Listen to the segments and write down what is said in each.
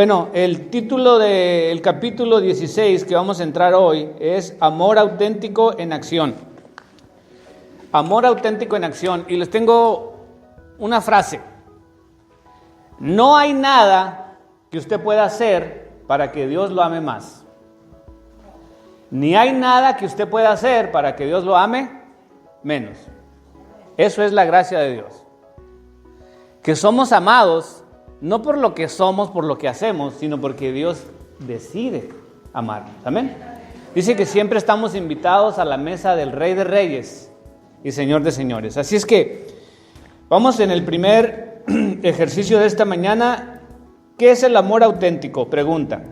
Bueno, el título del capítulo 16 que vamos a entrar hoy es Amor auténtico en acción. Amor auténtico en acción. Y les tengo una frase. No hay nada que usted pueda hacer para que Dios lo ame más. Ni hay nada que usted pueda hacer para que Dios lo ame menos. Eso es la gracia de Dios. Que somos amados no por lo que somos, por lo que hacemos, sino porque Dios decide amarnos. Amén. Dice que siempre estamos invitados a la mesa del Rey de Reyes y Señor de Señores. Así es que vamos en el primer ejercicio de esta mañana. ¿Qué es el amor auténtico? Pregunta.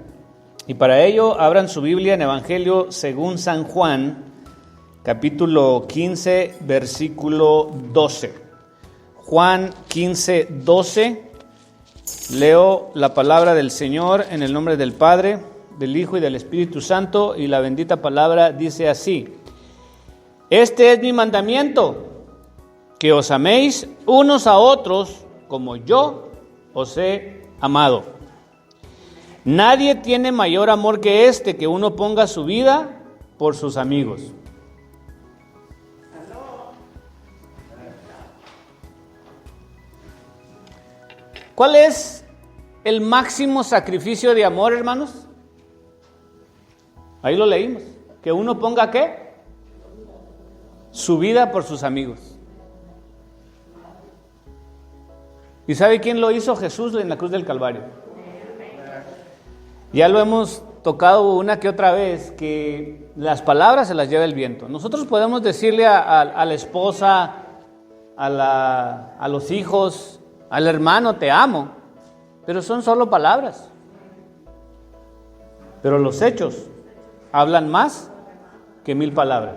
Y para ello abran su Biblia en Evangelio según San Juan, capítulo 15, versículo 12. Juan 15, 12. Leo la palabra del Señor en el nombre del Padre, del Hijo y del Espíritu Santo, y la bendita palabra dice así: Este es mi mandamiento, que os améis unos a otros como yo os he amado. Nadie tiene mayor amor que este, que uno ponga su vida por sus amigos. ¿Cuál es el máximo sacrificio de amor, hermanos? Ahí lo leímos. Que uno ponga ¿qué? Su vida por sus amigos. ¿Y sabe quién lo hizo? Jesús en la cruz del Calvario. Ya lo hemos tocado una que otra vez, que las palabras se las lleva el viento. Nosotros podemos decirle a la esposa, a los hijos, al hermano, te amo, pero son solo palabras. Pero los hechos hablan más que 1000 palabras.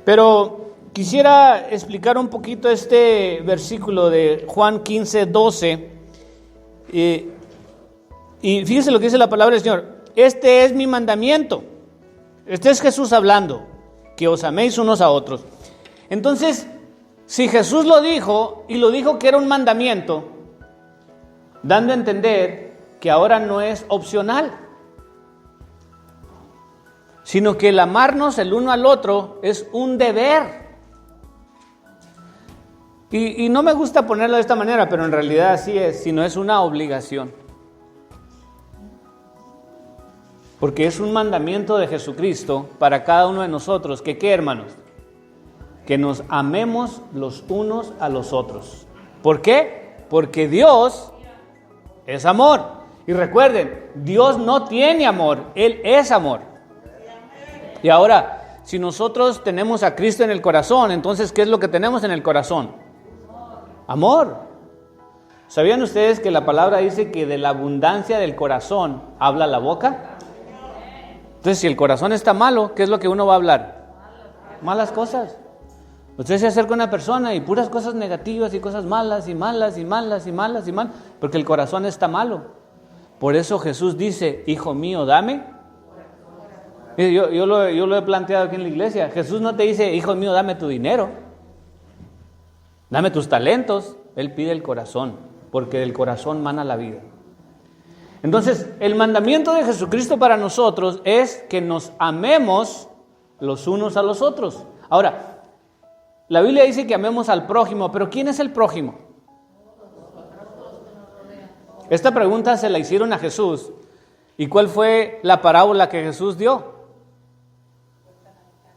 Pero quisiera explicar un poquito este versículo de Juan 15, 12. Y fíjese lo que dice la palabra del Señor. Este es mi mandamiento. Este es Jesús hablando, que os améis unos a otros. Entonces, si Jesús lo dijo, y lo dijo que era un mandamiento, dando a entender que ahora no es opcional, sino que el amarnos el uno al otro es un deber. Y no me gusta ponerlo de esta manera, pero en realidad así es, sino es una obligación. Porque es un mandamiento de Jesucristo para cada uno de nosotros, que ¿qué, hermanos? Que nos amemos los unos a los otros. ¿Por qué? Porque Dios es amor. Y recuerden, Dios no tiene amor, Él es amor. Y ahora, si nosotros tenemos a Cristo en el corazón, entonces, ¿qué es lo que tenemos en el corazón? Amor. ¿Sabían ustedes que la palabra dice que de la abundancia del corazón habla la boca? Entonces, si el corazón está malo, ¿qué es lo que uno va a hablar? Malas cosas. Usted se acerca a una persona y puras cosas negativas y cosas malas y malas y malas y malas y malas, porque el corazón está malo. Por eso Jesús dice: hijo mío, dame. Yo lo he planteado aquí en la iglesia. Jesús no te dice: hijo mío, dame tu dinero, dame tus talentos. Él pide el corazón, porque del corazón mana la vida. Entonces, el mandamiento de Jesucristo para nosotros es que nos amemos los unos a los otros. Ahora, la Biblia dice que amemos al prójimo, pero ¿quién es el prójimo? Esta pregunta se la hicieron a Jesús. ¿Y cuál fue la parábola que Jesús dio?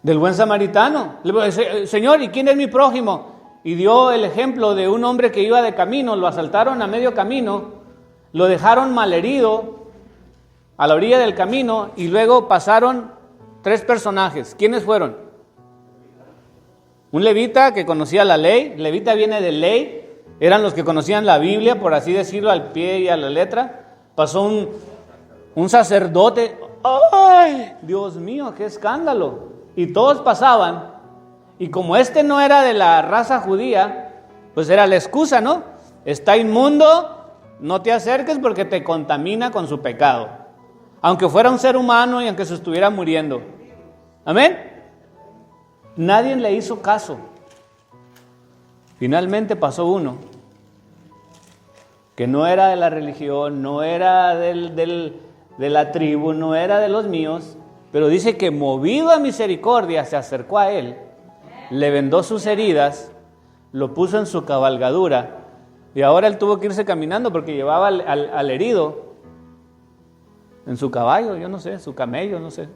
Del buen samaritano. Le dijo: Señor, ¿y quién es mi prójimo? Y dio el ejemplo de un hombre que iba de camino, lo asaltaron a medio camino, lo dejaron malherido a la orilla del camino y luego pasaron 3 personajes. ¿Quiénes fueron? Un levita que conocía la ley. Levita viene de ley. Eran los que conocían la Biblia, por así decirlo, al pie y a la letra. Pasó un sacerdote. ¡Ay, Dios mío, qué escándalo! Y todos pasaban. Y como este no era de la raza judía, pues era la excusa, ¿no? Está inmundo, no te acerques porque te contamina con su pecado. Aunque fuera un ser humano y aunque se estuviera muriendo. ¿Amén? Nadie le hizo caso. Finalmente pasó uno que no era de la religión, no era de la tribu, no era de los míos, pero dice que movido a misericordia se acercó a él, le vendó sus heridas, lo puso en su cabalgadura, y ahora él tuvo que irse caminando porque llevaba al herido en su caballo, yo no sé, su camello, no sé.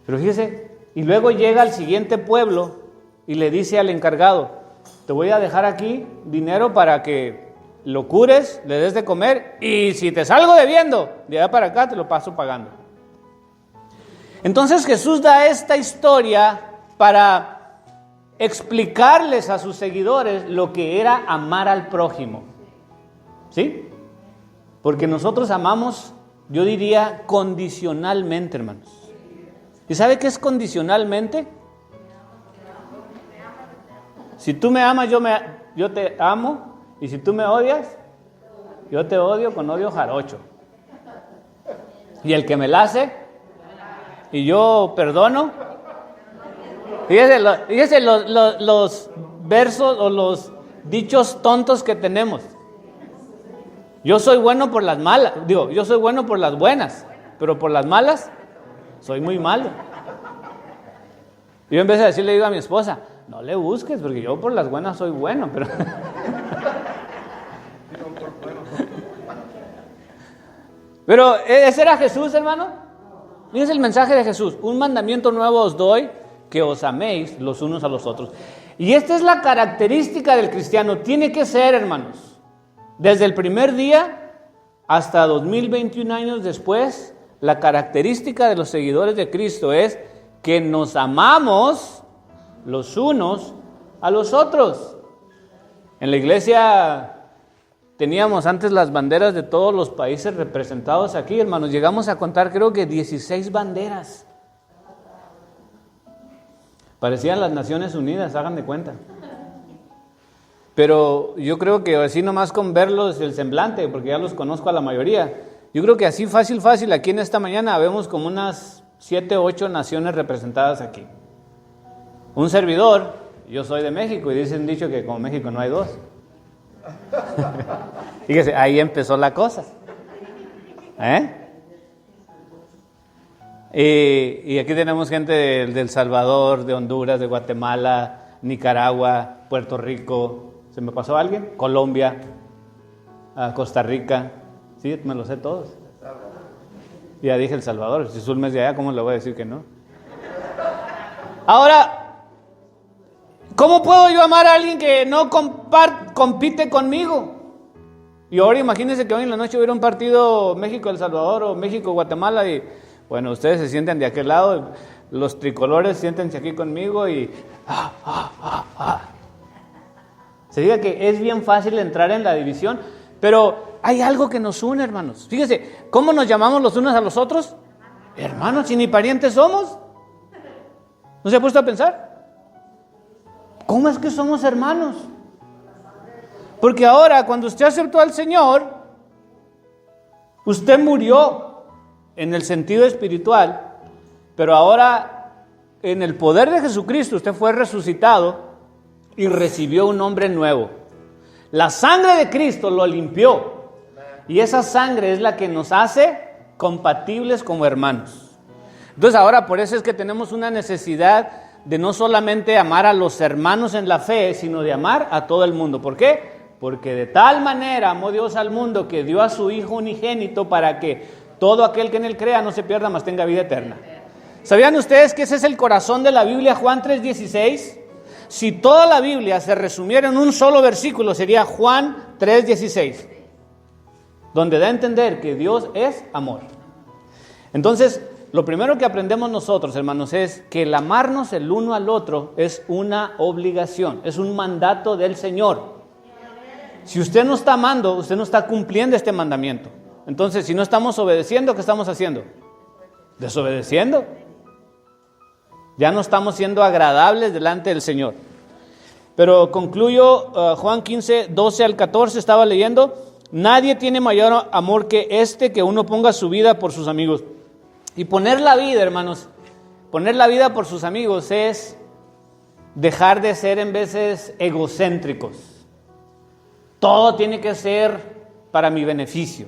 Pero fíjese, y luego llega al siguiente pueblo y le dice al encargado: te voy a dejar aquí dinero para que lo cures, le des de comer, y si te salgo debiendo, de allá para acá te lo paso pagando. Entonces Jesús da esta historia para explicarles a sus seguidores lo que era amar al prójimo. ¿Sí? Porque nosotros amamos, yo diría, condicionalmente, hermanos. ¿Y sabe qué es condicionalmente? Si tú me amas, yo te amo, y si tú me odias, yo te odio con odio jarocho. Y el que me la hace, y yo perdono. Fíjese los versos o los dichos tontos que tenemos. Yo soy bueno por las malas, yo soy bueno por las buenas, pero por las malas soy muy malo. Yo en vez de decirle, digo a mi esposa: no le busques, porque yo por las buenas soy bueno, pero... Pero ese era Jesús, hermano. Fíjense el mensaje de Jesús: un mandamiento nuevo os doy, que os améis los unos a los otros. Y esta es la característica del cristiano. Tiene que ser, hermanos, desde el primer día hasta 2021 años después, la característica de los seguidores de Cristo es que nos amamos los unos a los otros. En la iglesia teníamos antes las banderas de todos los países representados aquí, hermanos. Llegamos a contar, creo que 16 banderas. Parecían las Naciones Unidas, hagan de cuenta. Pero yo creo que así nomás con verlos el semblante, porque ya los conozco a la mayoría, yo creo que así fácil, aquí en esta mañana vemos como unas 7 o 8 naciones representadas aquí. Un servidor, yo soy de México, y dicen dicho que como México no hay dos. Fíjese, ahí empezó la cosa. Y aquí tenemos gente de El Salvador, de Honduras, de Guatemala, Nicaragua, Puerto Rico. ¿Se me pasó alguien? Colombia, Costa Rica. Sí, me lo sé todos. Ya dije El Salvador. Si Zulma es de allá, ¿cómo le voy a decir que no? Ahora, ¿cómo puedo yo amar a alguien que no compite conmigo? Y ahora imagínense que hoy en la noche hubiera un partido México-El Salvador o México-Guatemala y... Bueno, ustedes se sienten de aquel lado, los tricolores siéntense aquí conmigo y... Se diga que es bien fácil entrar en la división, pero hay algo que nos une, hermanos. Fíjese, ¿cómo nos llamamos los unos a los otros? Hermanos, si ni parientes somos. ¿No se ha puesto a pensar? ¿Cómo es que somos hermanos? Porque ahora, cuando usted aceptó al Señor, usted murió en el sentido espiritual, pero ahora en el poder de Jesucristo usted fue resucitado y recibió un hombre nuevo. La sangre de Cristo lo limpió y esa sangre es la que nos hace compatibles como hermanos. Entonces ahora por eso es que tenemos una necesidad de no solamente amar a los hermanos en la fe, sino de amar a todo el mundo. ¿Por qué? Porque de tal manera amó Dios al mundo que dio a su Hijo unigénito para que todo aquel que en él crea no se pierda, mas tenga vida eterna. ¿Sabían ustedes que ese es el corazón de la Biblia, Juan 3:16? Si toda la Biblia se resumiera en un solo versículo, sería Juan 3:16, donde da a entender que Dios es amor. Entonces, lo primero que aprendemos nosotros, hermanos, es que el amarnos el uno al otro es una obligación, es un mandato del Señor. Si usted no está amando, usted no está cumpliendo este mandamiento. Entonces, si no estamos obedeciendo, ¿qué estamos haciendo? Desobedeciendo. Ya no estamos siendo agradables delante del Señor. Pero concluyo, Juan 15, 12 al 14, estaba leyendo. Nadie tiene mayor amor que este, que uno ponga su vida por sus amigos. Y poner la vida, hermanos, poner la vida por sus amigos es dejar de ser en veces egocéntricos. todo tiene que ser para mi beneficio,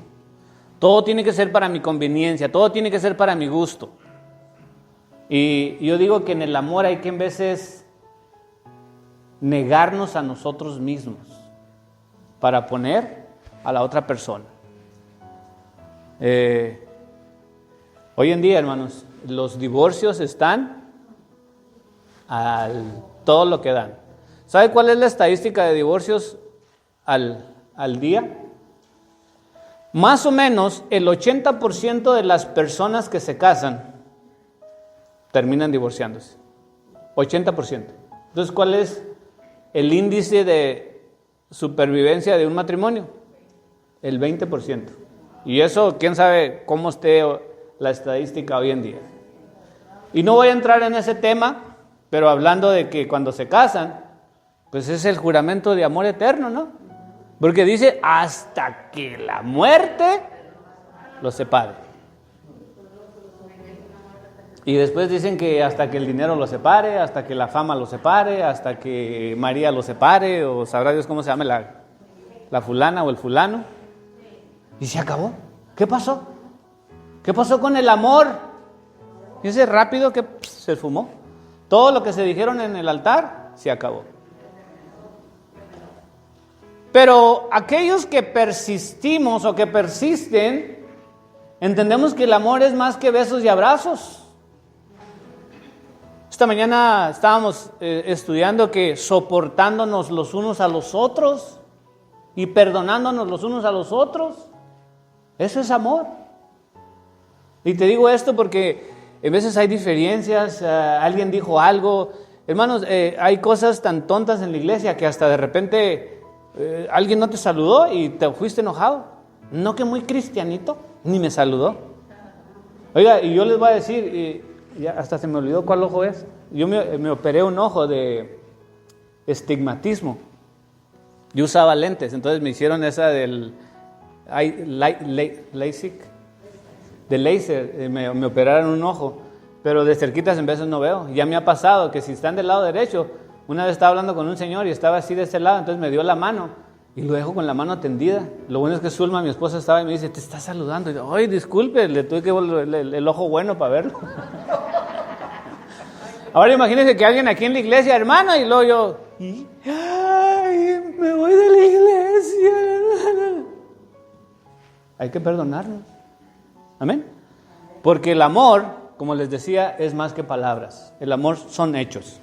todo tiene que ser para mi conveniencia, todo tiene que ser para mi gusto. Y yo digo que en el amor hay que en veces negarnos a nosotros mismos para poner a la otra persona. Hoy en día, hermanos, los divorcios están todo lo que dan. ¿Sabe cuál es la estadística de divorcios al día? Más o menos el 80% de las personas que se casan terminan divorciándose. 80%. Entonces, ¿cuál es el índice de supervivencia de un matrimonio? El 20%. Y eso, quién sabe cómo esté la estadística hoy en día. Y no voy a entrar en ese tema, pero hablando de que cuando se casan, pues es el juramento de amor eterno, ¿no? Porque dice, hasta que la muerte los separe. Y después dicen que hasta que el dinero los separe, hasta que la fama los separe, hasta que María los separe, o sabrá Dios cómo se llama la fulana o el fulano. Y se acabó. ¿Qué pasó? ¿Qué pasó con el amor? Fíjense rápido que se fumó. Todo lo que se dijeron en el altar se acabó. Pero aquellos que persistimos o que persisten, entendemos que el amor es más que besos y abrazos. Esta mañana estábamos estudiando que soportándonos los unos a los otros y perdonándonos los unos a los otros, eso es amor. Y te digo esto porque a veces hay diferencias, alguien dijo algo. Hermanos, hay cosas tan tontas en la iglesia que hasta de repente alguien no te saludó y te fuiste enojado. No, que muy cristianito, ni me saludó. Oiga, y yo les voy a decir, ya hasta se me olvidó cuál ojo es. Yo me operé un ojo de estigmatismo. Yo usaba lentes, entonces me hicieron esa del LASIK, de láser, me operaron un ojo, pero de cerquitas en veces no veo. Ya me ha pasado que si están del lado derecho, una vez estaba hablando con un señor y estaba así de ese lado, entonces me dio la mano y lo dejo con la mano tendida. Lo bueno es que Zulma, mi esposa, estaba y me dice, te está saludando. Y yo, ay, disculpe, le tuve que volver el ojo bueno para verlo. Ahora imagínense que alguien aquí en la iglesia, hermana, y luego yo, ay, me voy de la iglesia. Hay que perdonarnos. Amén. Porque el amor, como les decía, es más que palabras. El amor son hechos.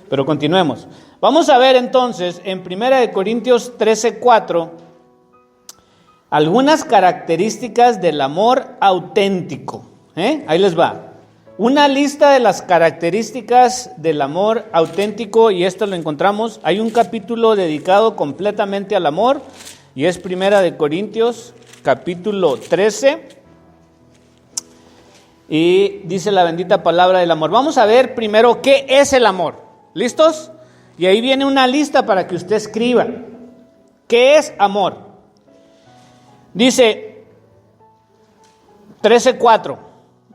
Pero continuemos. Vamos a ver entonces en 1 Corintios 13:4 algunas características del amor auténtico. Ahí les va. Una lista de las características del amor auténtico, y esto lo encontramos. Hay un capítulo dedicado completamente al amor, y es 1 Corintios, capítulo 13. Y dice la bendita palabra del amor. Vamos a ver primero qué es el amor. ¿Listos? Y ahí viene una lista para que usted escriba. ¿Qué es amor? Dice 13:4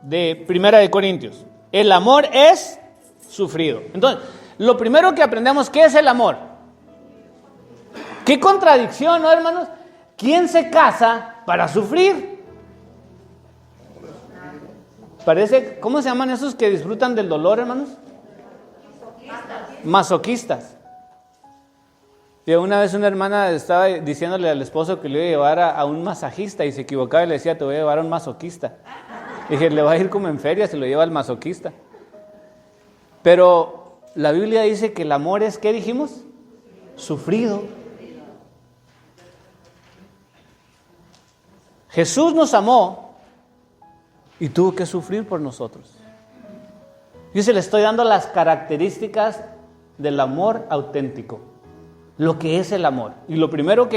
de 1 Corintios. El amor es sufrido. Entonces, lo primero que aprendemos, ¿qué es el amor? Qué contradicción, ¿no, hermanos? ¿Quién se casa para sufrir? Parece, ¿cómo se llaman esos que disfrutan del dolor, hermanos? Masoquistas. Y una vez una hermana estaba diciéndole al esposo que le iba a llevar a un masajista y se equivocaba y le decía, te voy a llevar a un masoquista. Dije, le va a ir como en feria, se lo lleva al masoquista. Pero la Biblia dice que el amor es, ¿qué dijimos? Sufrido. Jesús nos amó y tuvo que sufrir por nosotros. Yo se le estoy dando las características del amor auténtico, lo que es el amor. Y lo primero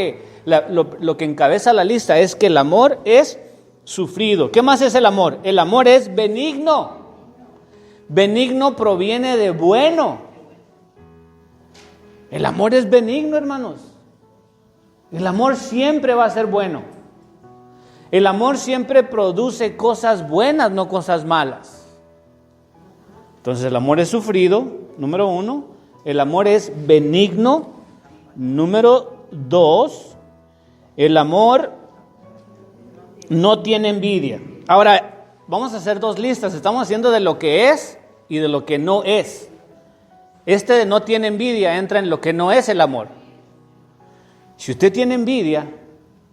lo que encabeza la lista es que el amor es sufrido. ¿Qué más es el amor? El amor es benigno. Benigno proviene de bueno. El amor es benigno, hermanos. El amor siempre va a ser bueno. El amor siempre produce cosas buenas, no cosas malas. Entonces el amor es sufrido, número 1. El amor es benigno, número 2. El amor no tiene envidia. Ahora, vamos a hacer dos listas. Estamos haciendo de lo que es y de lo que no es. Este de no tiene envidia entra en lo que no es el amor. Si usted tiene envidia,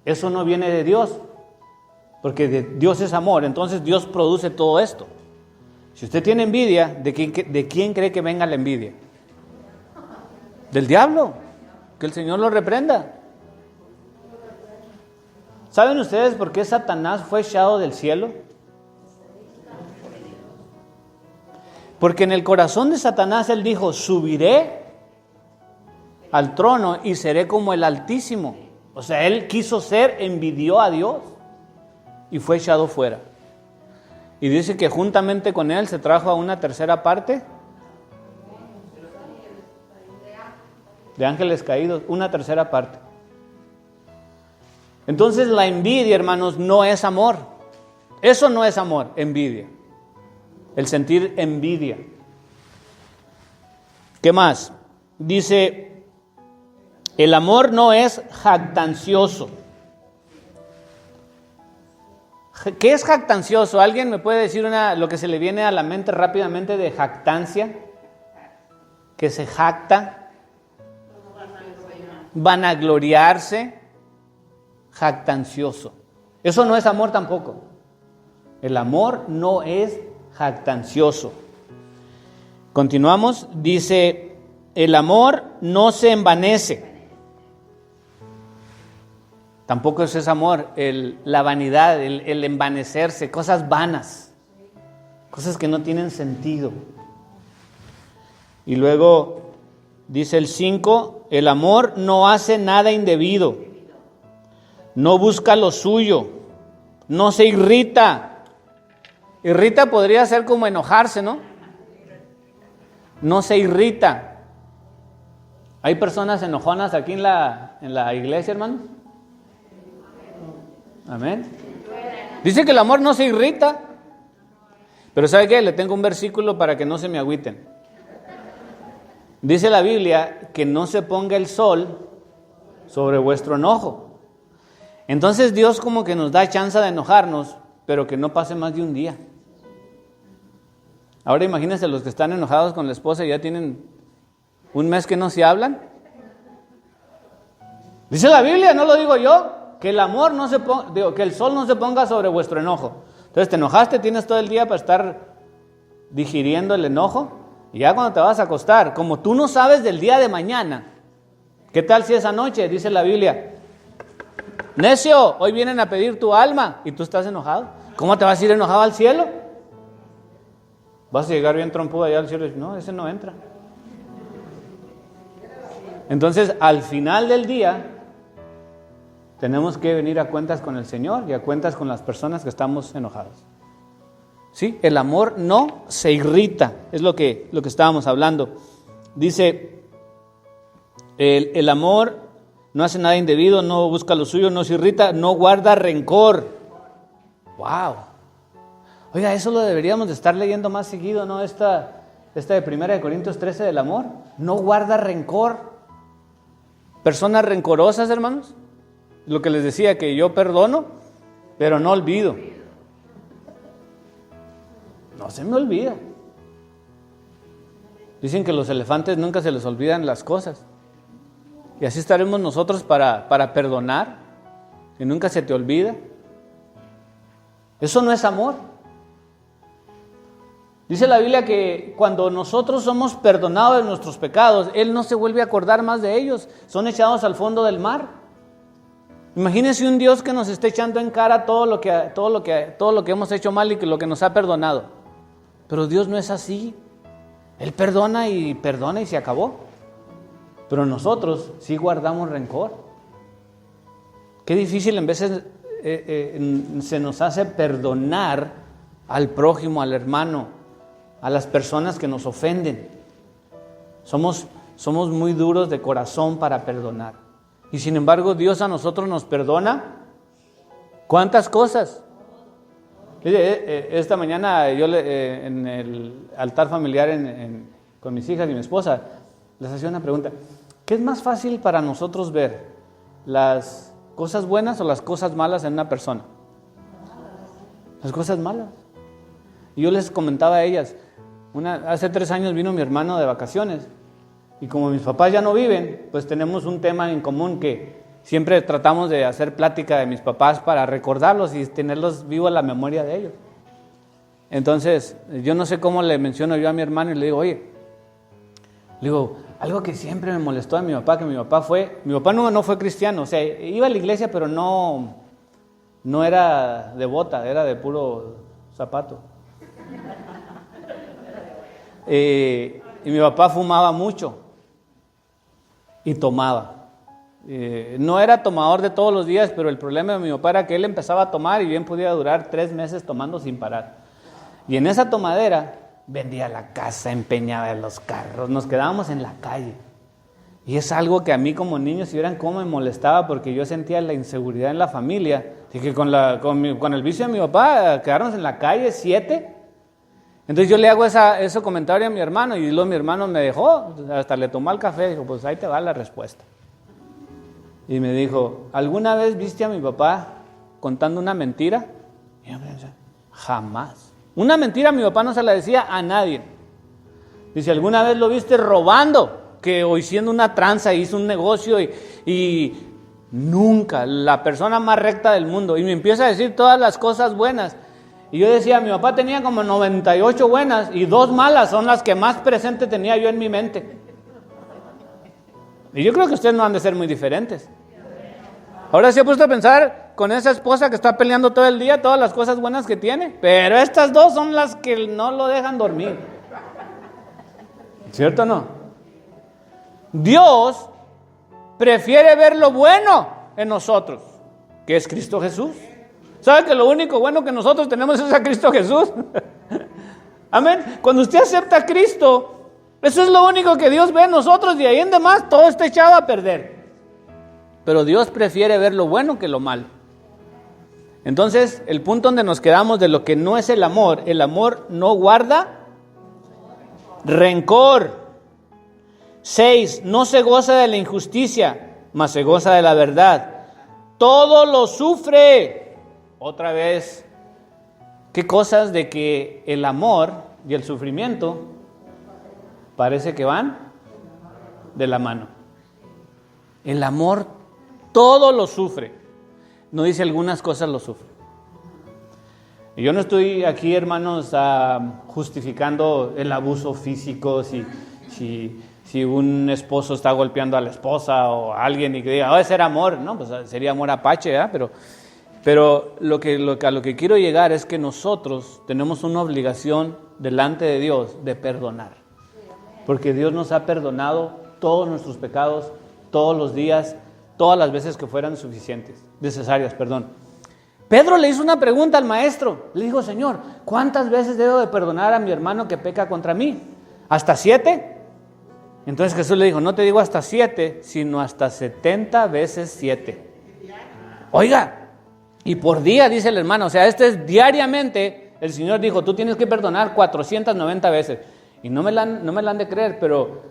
eso no viene de Dios, porque Dios es amor, entonces Dios produce todo esto. Si usted tiene envidia, ¿de quién cree que venga la envidia? Del diablo. Que el Señor lo reprenda. ¿Saben ustedes por qué Satanás fue echado del cielo? Porque en el corazón de Satanás él dijo: subiré al trono y seré como el Altísimo. O sea, él quiso ser, envidió a Dios y fue echado fuera. Y dice que juntamente con él se trajo a una tercera parte de ángeles caídos, una tercera parte. Entonces la envidia, hermanos, no es amor. Eso no es amor, envidia. El sentir envidia. ¿Qué más? Dice, el amor no es jactancioso. ¿Qué es jactancioso? ¿Alguien me puede decir lo que se le viene a la mente rápidamente de jactancia? Que se jacta. Vanagloriarse. Jactancioso. Eso no es amor tampoco. El amor no es jactancioso. Continuamos. Dice, el amor no se envanece. Tampoco eso es amor, la vanidad, el envanecerse, cosas vanas, cosas que no tienen sentido. Y luego dice el 5, el amor no hace nada indebido, no busca lo suyo, no se irrita. Irrita podría ser como enojarse, ¿no? No se irrita. ¿Hay personas enojonas aquí en la iglesia, hermanos? Amén. Dice que el amor no se irrita. Pero ¿sabe qué? Le tengo un versículo para que no se me agüiten. Dice la Biblia que no se ponga el sol sobre vuestro enojo. Entonces Dios como que nos da chance de enojarnos, pero que no pase más de un día. Ahora imagínense los que están enojados con la esposa y ya tienen un mes que no se hablan. Dice la Biblia, no lo digo yo, que el amor no se ponga, que el sol no se ponga sobre vuestro enojo. Entonces te enojaste, tienes todo el día para estar digiriendo el enojo, y ya cuando te vas a acostar, como tú no sabes del día de mañana, ¿qué tal si esa noche, dice la Biblia, necio, hoy vienen a pedir tu alma y tú estás enojado? ¿Cómo te vas a ir enojado al cielo? Vas a llegar bien trompudo allá al cielo y no, ese no entra. Entonces, al final del día, tenemos que venir a cuentas con el Señor y a cuentas con las personas que estamos enojados. ¿Sí? El amor no se irrita, es lo que estábamos hablando. Dice, el amor no hace nada indebido, no busca lo suyo, no se irrita, no guarda rencor. ¡Wow! Oiga, eso lo deberíamos de estar leyendo más seguido, ¿no? Esta de 1 Corintios 13 del amor. No guarda rencor. Personas rencorosas, hermanos. Lo que les decía, que yo perdono, pero no olvido. No se me olvida. Dicen que los elefantes nunca se les olvidan las cosas. Y así estaremos nosotros para perdonar, que nunca se te olvida. Eso no es amor. Dice la Biblia que cuando nosotros somos perdonados de nuestros pecados, Él no se vuelve a acordar más de ellos. Son echados al fondo del mar. Imagínense un Dios que nos esté echando en cara todo lo que hemos hecho mal y que lo que nos ha perdonado. Pero Dios no es así. Él perdona y se acabó. Pero nosotros sí guardamos rencor. Qué difícil en veces se nos hace perdonar al prójimo, al hermano, a las personas que nos ofenden. Somos muy duros de corazón para perdonar. Y sin embargo, Dios a nosotros nos perdona. ¿Cuántas cosas? Esta mañana yo en el altar familiar con mis hijas y mi esposa les hacía una pregunta. ¿Qué es más fácil para nosotros ver? ¿Cosas buenas o las cosas malas en una persona? Las cosas malas. Y yo les comentaba a ellas, hace 3 años vino mi hermano de vacaciones, y como mis papás ya no viven, pues tenemos un tema en común que siempre tratamos de hacer plática de mis papás para recordarlos y tenerlos vivos en la memoria de ellos. Entonces, yo no sé cómo le menciono yo a mi hermano y le digo, oye, algo que siempre me molestó a mi papá, que mi papá no fue cristiano, o sea, iba a la iglesia, pero no era de bota, era de puro zapato. Y mi papá fumaba mucho y tomaba. No era tomador de todos los días, pero el problema de mi papá era que él empezaba a tomar y bien podía durar 3 meses tomando sin parar. Y en esa tomadera vendía la casa, empeñaba los carros, nos quedábamos en la calle. Y es algo que a mí como niño, si vieran cómo me molestaba, porque yo sentía la inseguridad en la familia. Así que con el vicio de mi papá, quedarnos en la calle 7. Entonces yo le hago ese comentario a mi hermano y luego mi hermano me dejó, hasta le tomó el café, dijo, pues ahí te va la respuesta. Y me dijo, ¿alguna vez viste a mi papá contando una mentira? Y yo pensé, jamás. Una mentira mi papá no se la decía a nadie. Dice, ¿alguna vez lo viste robando? O haciendo una tranza, hizo un negocio y nunca, la persona más recta del mundo. Y me empieza a decir todas las cosas buenas. Y yo decía, mi papá tenía como 98 buenas y 2 malas son las que más presente tenía yo en mi mente. Y yo creo que ustedes no han de ser muy diferentes. Ahora se ha puesto a pensar con esa esposa que está peleando todo el día, todas las cosas buenas que tiene, pero estas 2 son las que no lo dejan dormir. ¿Cierto o no? Dios prefiere ver lo bueno en nosotros, que es Cristo Jesús. ¿Sabe que lo único bueno que nosotros tenemos es a Cristo Jesús? Amén. Cuando usted acepta a Cristo, eso es lo único que Dios ve en nosotros, y ahí en demás todo está echado a perder. Pero Dios prefiere ver lo bueno que lo malo. Entonces, el punto donde nos quedamos de lo que no es el amor no guarda rencor. 6, no se goza de la injusticia, mas se goza de la verdad. Todo lo sufre. Otra vez, ¿qué cosas de que el amor y el sufrimiento parece que van de la mano? El amor todo lo sufre. No dice algunas cosas lo sufre. Y yo no estoy aquí, hermanos, justificando el abuso físico, si un esposo está golpeando a la esposa o a alguien y que diga, ese era amor. No, pues sería amor apache, ¿verdad? Pero a lo que quiero llegar es que nosotros tenemos una obligación delante de Dios de perdonar. Porque Dios nos ha perdonado todos nuestros pecados, todos los días, todas las veces que fueran necesarias. Pedro le hizo una pregunta al maestro. Le dijo, Señor, ¿cuántas veces debo de perdonar a mi hermano que peca contra mí? ¿Hasta 7? Entonces Jesús le dijo, no te digo hasta 7, sino hasta 70 veces 7. Oiga, y por día, dice el hermano, o sea, es diariamente. El Señor dijo, tú tienes que perdonar 490 veces. Y no me la han de creer, pero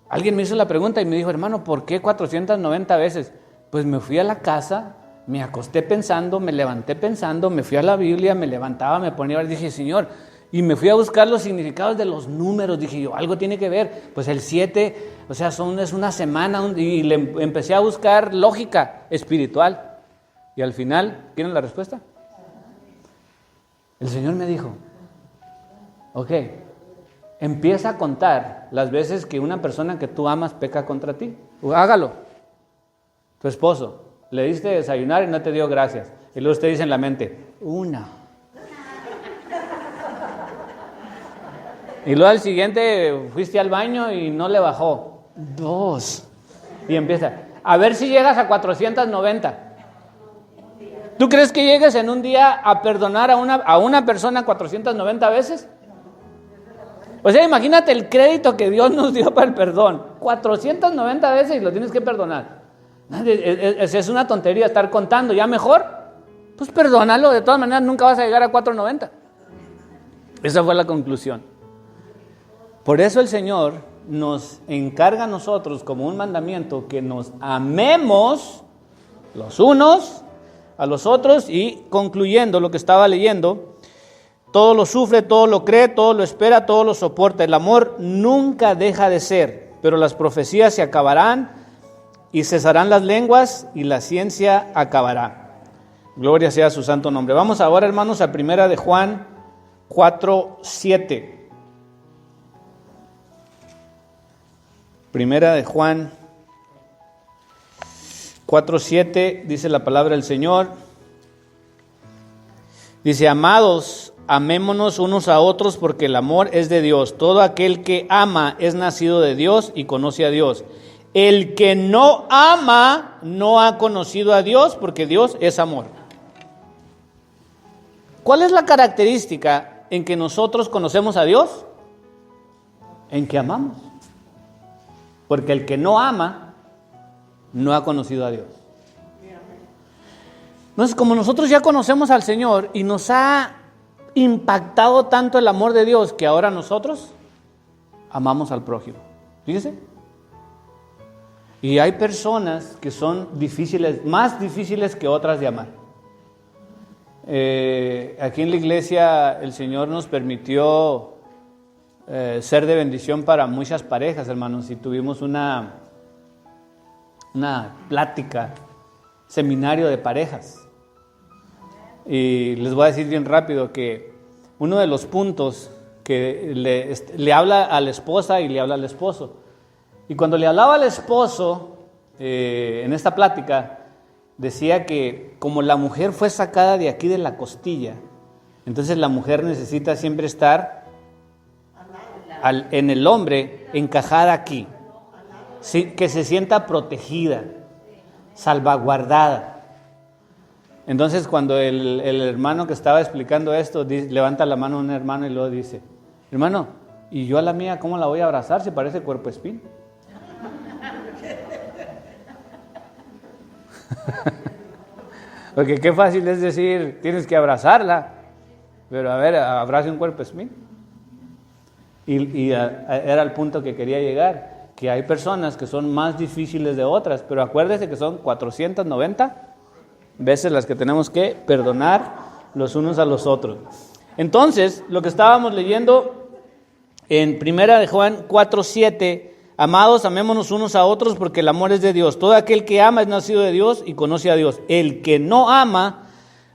alguien me hizo la pregunta y me dijo, hermano, ¿por qué 490 veces? Pues me fui a la casa, me acosté pensando, me levanté pensando, me fui a la Biblia, me levantaba, me ponía a ver, dije, Señor, y me fui a buscar los significados de los números, dije yo, algo tiene que ver, pues el 7, o sea, es una semana, y le empecé a buscar lógica espiritual, y al final, ¿quieren la respuesta? El Señor me dijo, ok, empieza a contar las veces que una persona que tú amas peca contra ti, hágalo. Tu esposo, le diste desayunar y no te dio gracias. Y luego usted dice en la mente, 1. Y luego al siguiente fuiste al baño y no le bajó. 2. Y empieza, a ver si llegas a 490. ¿Tú crees que llegues en un día a perdonar a una persona 490 veces? O sea, imagínate el crédito que Dios nos dio para el perdón. 490 veces y lo tienes que perdonar. Es una tontería estar contando. Ya mejor, pues perdónalo. De todas maneras nunca vas a llegar a 490. Esa fue la conclusión. Por eso el Señor nos encarga a nosotros como un mandamiento que nos amemos los unos a los otros, y concluyendo lo que estaba leyendo, todo lo sufre, todo lo cree, todo lo espera, todo lo soporta. El amor nunca deja de ser, pero las profecías se acabarán y cesarán las lenguas y la ciencia acabará. Gloria sea a su santo nombre. Vamos ahora, hermanos, a Primera de Juan 4:7. Primera de Juan 4:7 dice la palabra del Señor. Dice: amados, amémonos unos a otros, porque el amor es de Dios. Todo aquel que ama es nacido de Dios y conoce a Dios. El que no ama no ha conocido a Dios, porque Dios es amor. ¿Cuál es la característica en que nosotros conocemos a Dios? En que amamos. Porque el que no ama no ha conocido a Dios. Entonces, como nosotros ya conocemos al Señor y nos ha impactado tanto el amor de Dios, que ahora nosotros amamos al prójimo. Fíjese. Y hay personas que son difíciles, más difíciles que otras de amar. Aquí en la iglesia el Señor nos permitió ser de bendición para muchas parejas, hermanos, y tuvimos una plática, seminario de parejas. Y les voy a decir bien rápido que uno de los puntos que le habla a la esposa y le habla al esposo. Y cuando le hablaba al esposo, en esta plática, decía que como la mujer fue sacada de aquí de la costilla, entonces la mujer necesita siempre estar en el hombre, encajada aquí, sí, que se sienta protegida, salvaguardada. Entonces cuando el hermano que estaba explicando esto, levanta la mano a un hermano y luego dice: hermano, ¿y yo a la mía cómo la voy a abrazar si parece cuerpo espín? Porque qué fácil es decir, tienes que abrazarla, pero a ver, abrace un cuerpo espín. Y era el punto que quería llegar, que hay personas que son más difíciles de otras, pero acuérdese que son 490 veces las que tenemos que perdonar los unos a los otros. Entonces, lo que estábamos leyendo en Primera de Juan 4:7, amados, amémonos unos a otros, porque el amor es de Dios. Todo aquel que ama es nacido de Dios y conoce a Dios. El que no ama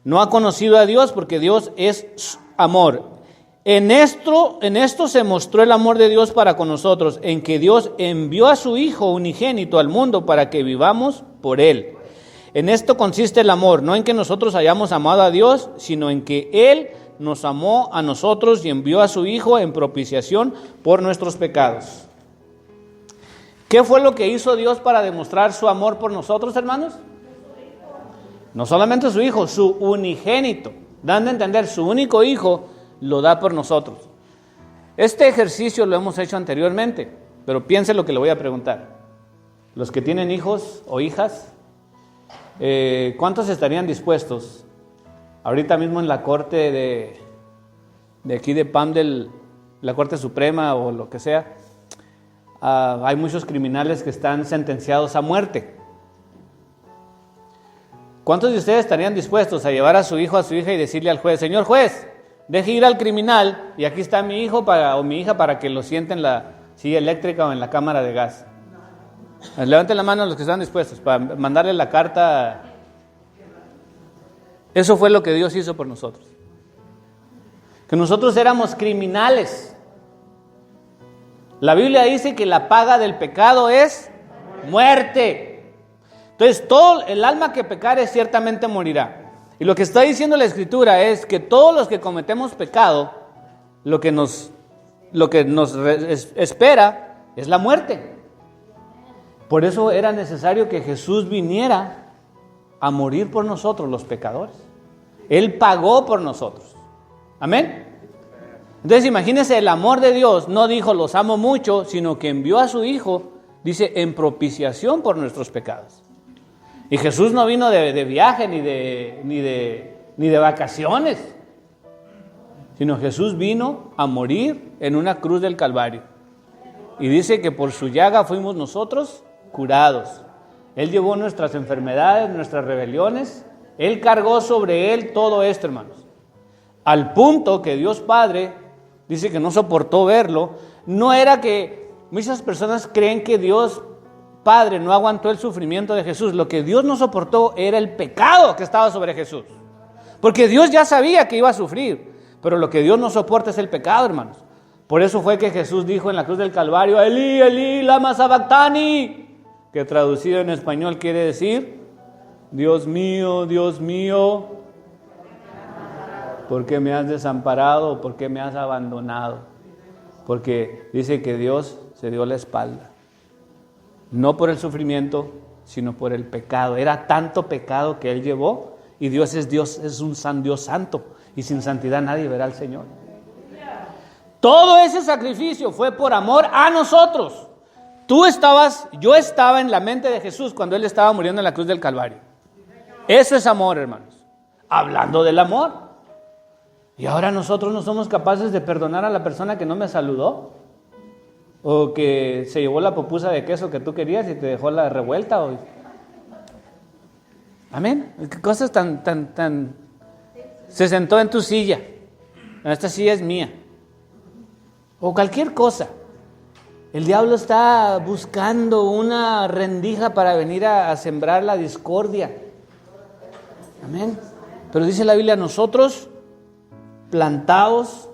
no ha conocido a Dios, porque Dios es amor. En esto se mostró el amor de Dios para con nosotros, en que Dios envió a su Hijo unigénito al mundo para que vivamos por Él. En esto consiste el amor, no en que nosotros hayamos amado a Dios, sino en que Él nos amó a nosotros y envió a su Hijo en propiciación por nuestros pecados. ¿Qué fue lo que hizo Dios para demostrar su amor por nosotros, hermanos? No solamente su Hijo, su unigénito, dando a entender, su único Hijo lo da por nosotros. Este ejercicio lo hemos hecho anteriormente, pero piense lo que le voy a preguntar. Los que tienen hijos o hijas, ¿cuántos estarían dispuestos ahorita mismo en la corte de aquí de PAM, la Corte Suprema o lo que sea? Hay muchos criminales que están sentenciados a muerte. ¿Cuántos de ustedes estarían dispuestos a llevar a su hijo o a su hija y decirle al juez: señor juez, deje ir al criminal y aquí está mi hijo o mi hija para que lo siente en la silla eléctrica o en la cámara de gas? Levanten la mano los que están dispuestos para mandarle la carta. Eso fue lo que Dios hizo por nosotros. Que nosotros éramos criminales. La Biblia dice que la paga del pecado es muerte. Entonces, todo el alma que pecare ciertamente morirá. Y lo que está diciendo la Escritura es que todos los que cometemos pecado, lo que nos espera es la muerte. Por eso era necesario que Jesús viniera a morir por nosotros, los pecadores. Él pagó por nosotros. Amén. Entonces imagínense, el amor de Dios no dijo los amo mucho, sino que envió a su Hijo, dice, en propiciación por nuestros pecados. Y Jesús no vino de viaje ni de vacaciones, sino Jesús vino a morir en una cruz del Calvario. Y dice que por su llaga fuimos nosotros curados. Él llevó nuestras enfermedades, nuestras rebeliones. Él cargó sobre Él todo esto, hermanos. Al punto que Dios Padre dice que no soportó verlo. No era que muchas personas creen que Dios Padre no aguantó el sufrimiento de Jesús. Lo que Dios no soportó era el pecado que estaba sobre Jesús. Porque Dios ya sabía que iba a sufrir. Pero lo que Dios no soporta es el pecado, hermanos. Por eso fue que Jesús dijo en la cruz del Calvario, Elí, Elí, lama sabactani, que traducido en español quiere decir, Dios mío, ¿por qué me has desamparado? ¿Por qué me has abandonado? Porque dice que Dios se dio la espalda. No por el sufrimiento, sino por el pecado. Era tanto pecado que Él llevó, y Dios, es un Dios santo, y sin santidad nadie verá al Señor. Todo ese sacrificio fue por amor a nosotros. Yo estaba en la mente de Jesús cuando Él estaba muriendo en la cruz del Calvario. Eso es amor, hermanos. Hablando del amor. Y ahora nosotros no somos capaces de perdonar a la persona que no me saludó, o que se llevó la pupusa de queso que tú querías y te dejó la revuelta. Amén. ¿Qué cosas tan... Se sentó en tu silla. Esta silla es mía. O cualquier cosa. El diablo está buscando una rendija para venir a sembrar la discordia. Amén. Pero dice la Biblia, nosotros plantados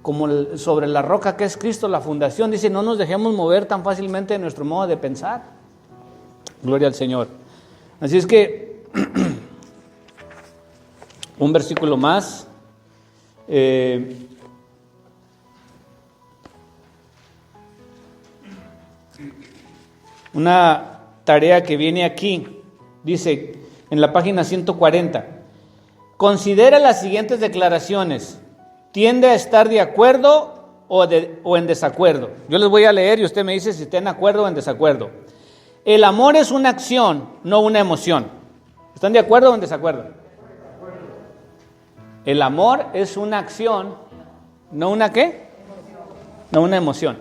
como sobre la roca que es Cristo, la fundación, dice, no nos dejemos mover tan fácilmente de nuestro modo de pensar. Gloria al Señor. Así es que, un versículo más. Una tarea que viene aquí, dice en la página 140, considera las siguientes declaraciones, tiende a estar de acuerdo o en desacuerdo. Yo les voy a leer y usted me dice si está en acuerdo o en desacuerdo. El amor es una acción, no una emoción. ¿Están de acuerdo o en desacuerdo? El amor es una acción, no una ¿qué? No una emoción.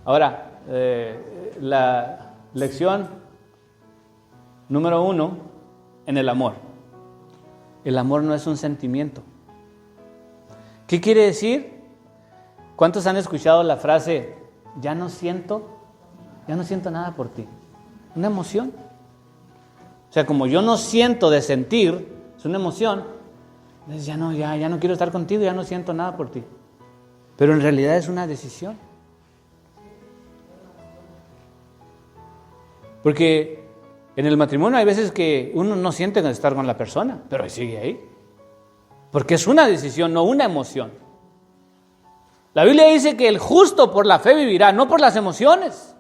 Ahora, la lección número 1 en el amor. El amor no es un sentimiento. ¿Qué quiere decir? ¿Cuántos han escuchado la frase, ya no siento nada por ti? Una emoción. O sea, como yo no siento de sentir, es una emoción, entonces ya no quiero estar contigo, ya no siento nada por ti. Pero en realidad es una decisión. Porque en el matrimonio hay veces que uno no siente estar con la persona, pero sigue ahí. Porque es una decisión, no una emoción. La Biblia dice que el justo por la fe vivirá, no por las emociones.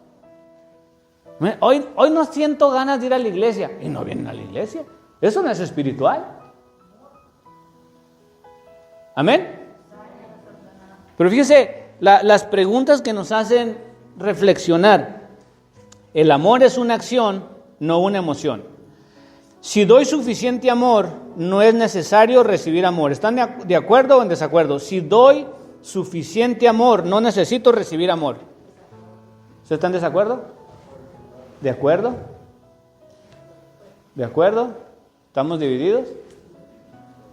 Hoy no siento ganas de ir a la iglesia, y no vienen a la iglesia. Eso no es espiritual. Amén. Pero fíjese, las preguntas que nos hacen reflexionar. El amor es una acción, no una emoción. Si doy suficiente amor, no es necesario recibir amor. ¿Están de acuerdo o en desacuerdo? Si doy suficiente amor, no necesito recibir amor. ¿Ustedes están de desacuerdo? ¿De acuerdo? ¿De acuerdo? ¿Estamos divididos?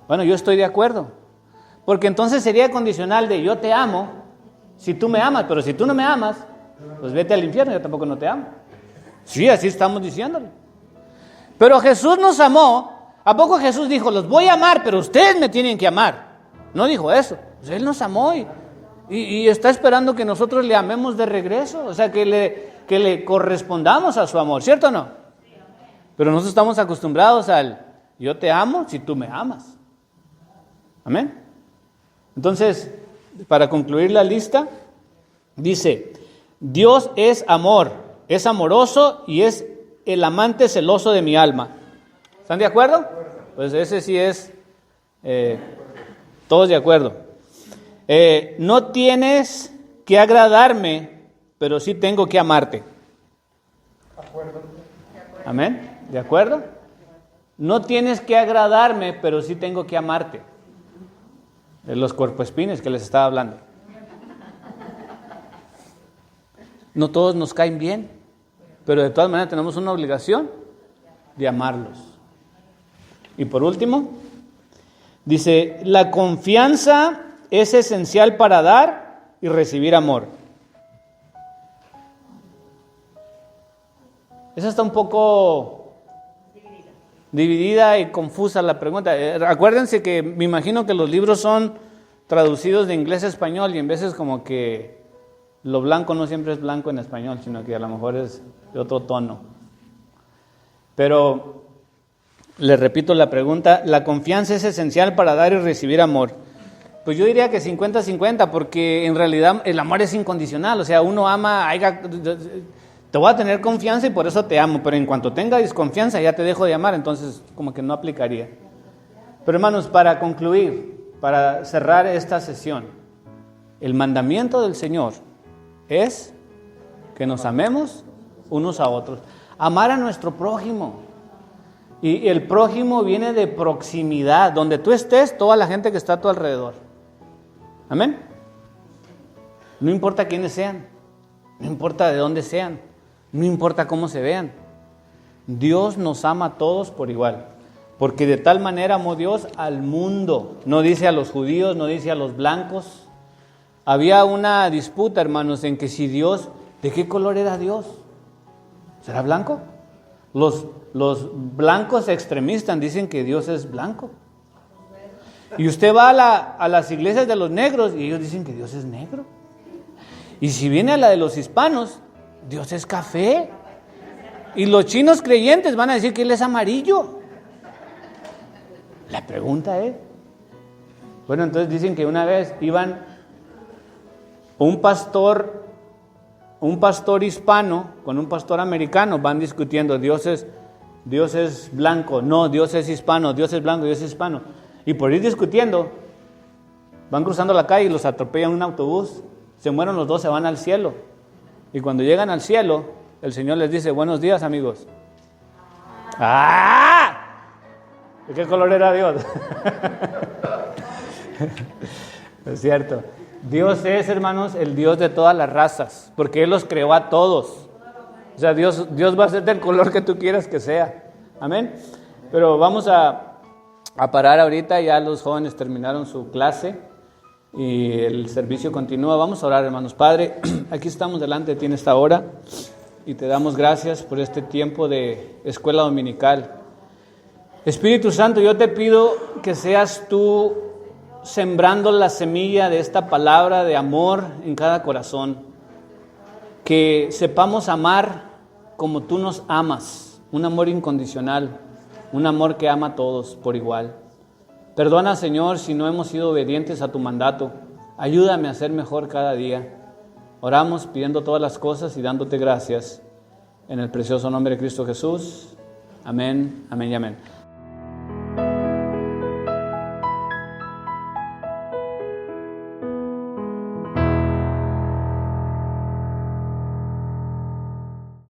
Bueno, yo estoy de acuerdo. Porque entonces sería condicional de yo te amo si tú me amas, pero si tú no me amas, pues vete al infierno, yo tampoco no te amo. Sí, así estamos diciéndole. Pero Jesús nos amó. ¿A poco Jesús dijo, los voy a amar, pero ustedes me tienen que amar? No dijo eso. Pues Él nos amó y está esperando que nosotros le amemos de regreso. O sea, que le correspondamos a su amor, ¿cierto o no? Pero nosotros estamos acostumbrados al yo te amo si tú me amas. Amén. Entonces, para concluir la lista, dice, Dios es amor, es amoroso y es el amante celoso de mi alma. ¿Están de acuerdo? Pues ese sí es, todos de acuerdo. No tienes que agradarme, pero sí tengo que amarte. Amén. ¿De acuerdo? No tienes que agradarme, pero sí tengo que amarte. De los cuerpoespines que les estaba hablando. No todos nos caen bien. pero de todas maneras tenemos una obligación de amarlos. Y por último, dice, la confianza es esencial para dar y recibir amor. Esa está un poco dividida y confusa la pregunta. Acuérdense que me imagino que los libros son traducidos de inglés a español y en veces como que lo blanco no siempre es blanco en español, sino que a lo mejor es de otro tono. Pero les repito la pregunta, ¿la confianza es esencial para dar y recibir amor? Pues yo diría que 50-50, porque en realidad el amor es incondicional, o sea, uno ama, te voy a tener confianza y por eso te amo, pero en cuanto tenga desconfianza ya te dejo de amar, entonces como que no aplicaría. Pero hermanos, para concluir, para cerrar esta sesión, el mandamiento del Señor es que nos amemos unos a otros, amar a nuestro prójimo. Y el prójimo viene de proximidad, donde tú estés, toda la gente que está a tu alrededor. Amén. No importa quiénes sean, no importa de dónde sean, no importa cómo se vean. Dios nos ama a todos por igual, porque de tal manera amó Dios al mundo. No dice a los judíos, no dice a los blancos. Había una disputa, hermanos, en que si Dios, ¿de qué color era Dios? ¿Será blanco? Los blancos extremistas dicen que Dios es blanco. Y usted va a las iglesias de los negros y ellos dicen que Dios es negro. Y si viene a la de los hispanos, Dios es café. Y los chinos creyentes van a decir que Él es amarillo. La pregunta es, bueno, entonces dicen que una vez iban un pastor hispano con un pastor americano, van discutiendo, Dios es blanco, no, Dios es hispano, Dios es blanco, Dios es hispano. Y por ir discutiendo, van cruzando la calle y los atropellan un autobús, se mueren los dos, se van al cielo. Y cuando llegan al cielo, el Señor les dice, buenos días, amigos. ¡Ah! ¿De qué color era Dios? Es cierto. Dios es, hermanos, el Dios de todas las razas, porque Él los creó a todos. O sea, Dios va a ser del color que tú quieras que sea. Amén. Pero vamos a parar ahorita, ya los jóvenes terminaron su clase y el servicio continúa. Vamos a orar, hermanos. Padre, aquí estamos delante de ti en esta hora y te damos gracias por este tiempo de escuela dominical. Espíritu Santo, yo te pido que seas tú sembrando la semilla de esta palabra de amor en cada corazón, que sepamos amar como tú nos amas, un amor incondicional, un amor que ama a todos por igual. Perdona, Señor, si no hemos sido obedientes a tu mandato, ayúdame a ser mejor cada día. Oramos pidiendo todas las cosas y dándote gracias en el precioso nombre de Cristo Jesús. Amén, amén y amén.